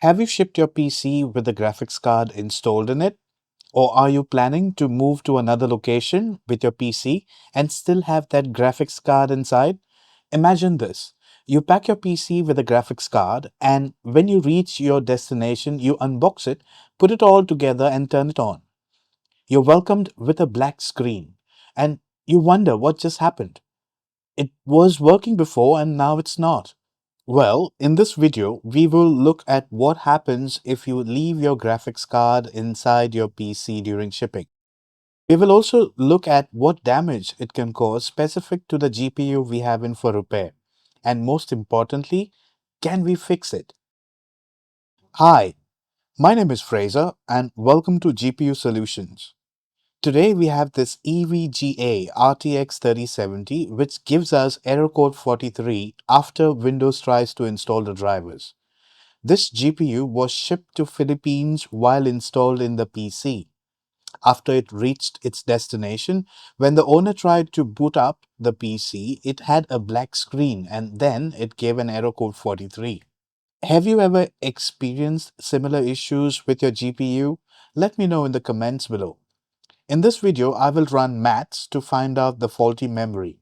Have you shipped your PC with the graphics card installed in it? Or are you planning to move to another location with your PC and still have that graphics card inside? Imagine this. You pack your PC with a graphics card, and when you reach your destination, you unbox it, put it all together, and turn it on. You're welcomed with a black screen, and you wonder what just happened. It was working before, and now it's not. Well, in this video, we will look at what happens if you leave your graphics card inside your PC during shipping. We will also look at what damage it can cause specific to the GPU we have in for repair. And most importantly, can we fix it? Hi, my name is Fraser and welcome to GPU Solutions. Today we have this EVGA RTX 3070 which gives us error code 43 after Windows tries to install the drivers. This GPU was shipped to Philippines while installed in the PC. After it reached its destination, when the owner tried to boot up the PC, it had a black screen and then it gave an error code 43. Have you ever experienced similar issues with your GPU? Let me know in the comments below. In this video, I will run maths to find out the faulty memory.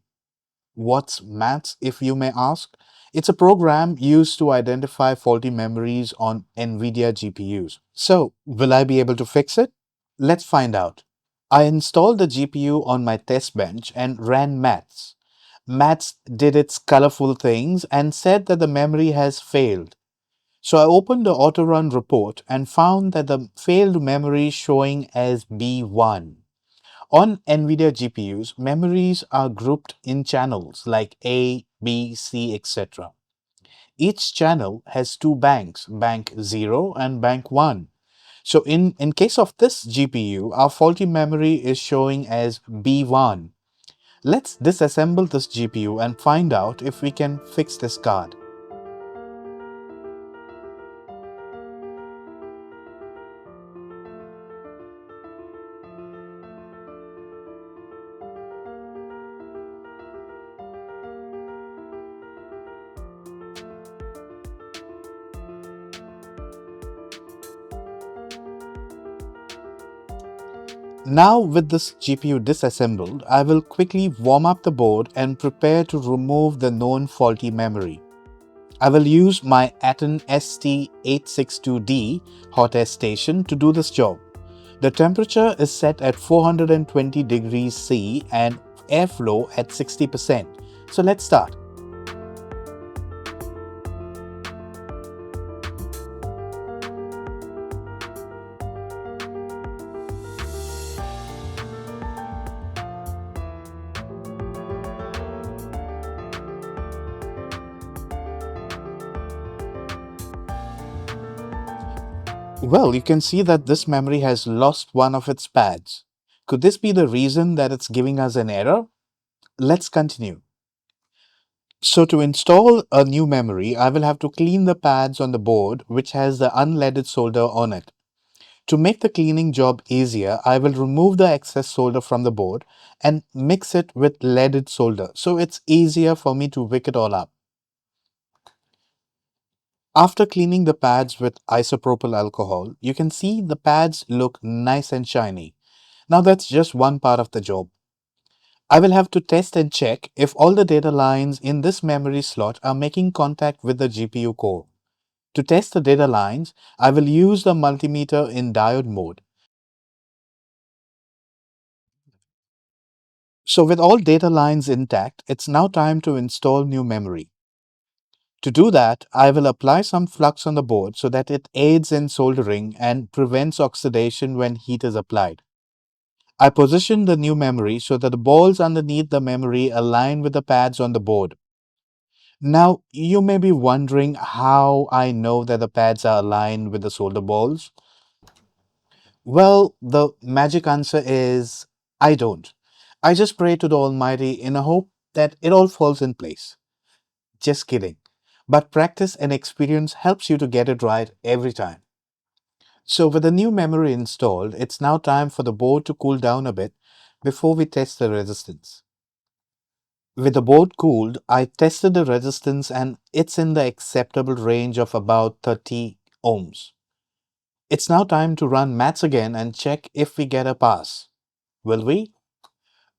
What's maths, if you may ask? It's a program used to identify faulty memories on NVIDIA GPUs. So, will I be able to fix it? Let's find out. I installed the GPU on my test bench and ran maths. Maths did its colorful things and said that the memory has failed. So I opened the autorun report and found that the failed memory showing as B1. On NVIDIA GPUs, memories are grouped in channels like A, B, C, etc. Each channel has two banks, bank 0 and bank 1. So in case of this GPU, our faulty memory is showing as B1. Let's disassemble this GPU and find out if we can fix this card. Now with this GPU disassembled, I will quickly warm up the board and prepare to remove the known faulty memory. I will use my Atom ST862D hot air station to do this job. The temperature is set at 420 degrees C and airflow at 60%. So let's start. Well, you can see that this memory has lost one of its pads. Could this be the reason that it's giving us an error? Let's continue. So to install a new memory, I will have to clean the pads on the board which has the unleaded solder on it. To make the cleaning job easier, I will remove the excess solder from the board and mix it with leaded solder so it's easier for me to wick it all up. After cleaning the pads with isopropyl alcohol, you can see the pads look nice and shiny. Now that's just one part of the job. I will have to test and check if all the data lines in this memory slot are making contact with the GPU core. To test the data lines, I will use the multimeter in diode mode. So with all data lines intact, it's now time to install new memory. To do that, I will apply some flux on the board so that it aids in soldering and prevents oxidation when heat is applied. I position the new memory so that the balls underneath the memory align with the pads on the board. Now, you may be wondering how I know that the pads are aligned with the solder balls. Well, the magic answer is I don't. I just pray to the Almighty in a hope that it all falls in place. Just kidding. But practice and experience helps you to get it right every time. So with the new memory installed, it's now time for the board to cool down a bit before we test the resistance. With the board cooled, I tested the resistance and it's in the acceptable range of about 30 ohms. It's now time to run maths again and check if we get a pass. Will we?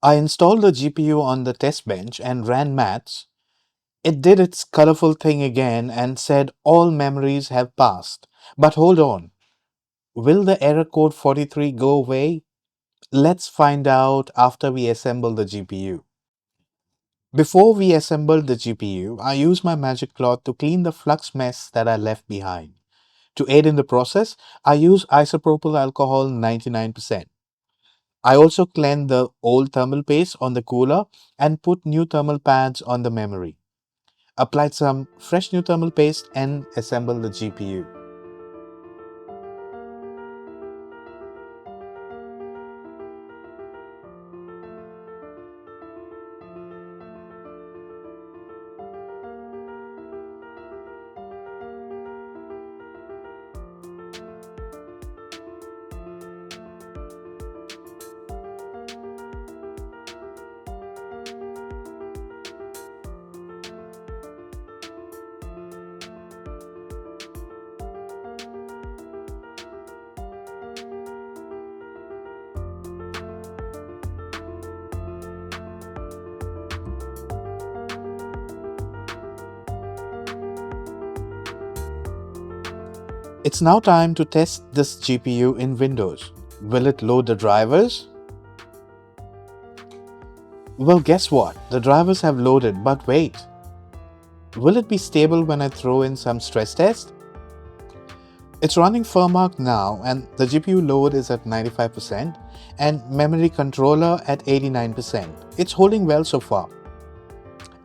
I installed the GPU on the test bench and ran maths. It did its colorful thing again and said all memories have passed. But hold on. Will the error code 43 go away? Let's find out after we assemble the GPU. Before we assembled the GPU, I used my magic cloth to clean the flux mess that I left behind. To aid in the process, I use isopropyl alcohol 99%. I also cleaned the old thermal paste on the cooler and put new thermal pads on the memory. Applied some fresh new thermal paste and assembled the GPU. It's now time to test this GPU in Windows. Will it load the drivers? Well, guess what? The drivers have loaded, but wait. Will it be stable when I throw in some stress test? It's running firmark now and the GPU load is at 95% and memory controller at 89%. It's holding well so far.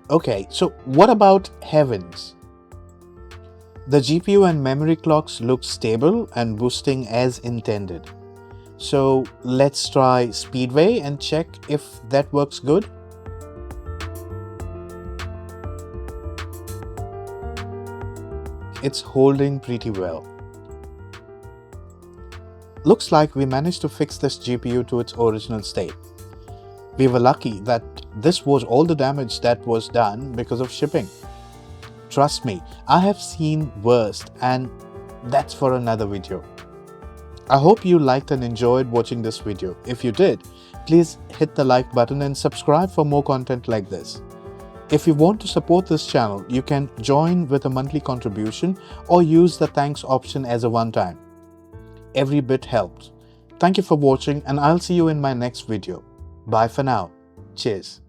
Okay, so what about heavens? The GPU and memory clocks look stable and boosting as intended. So let's try Speedway and check if that works good. It's holding pretty well. Looks like we managed to fix this GPU to its original state. We were lucky that this was all the damage that was done because of shipping. Trust me, I have seen worse, and that's for another video. I hope you liked and enjoyed watching this video. If you did, please hit the like button and subscribe for more content like this. If you want to support this channel, you can join with a monthly contribution or use the thanks option as a one-time. Every bit helps. Thank you for watching and I'll see you in my next video. Bye for now. Cheers.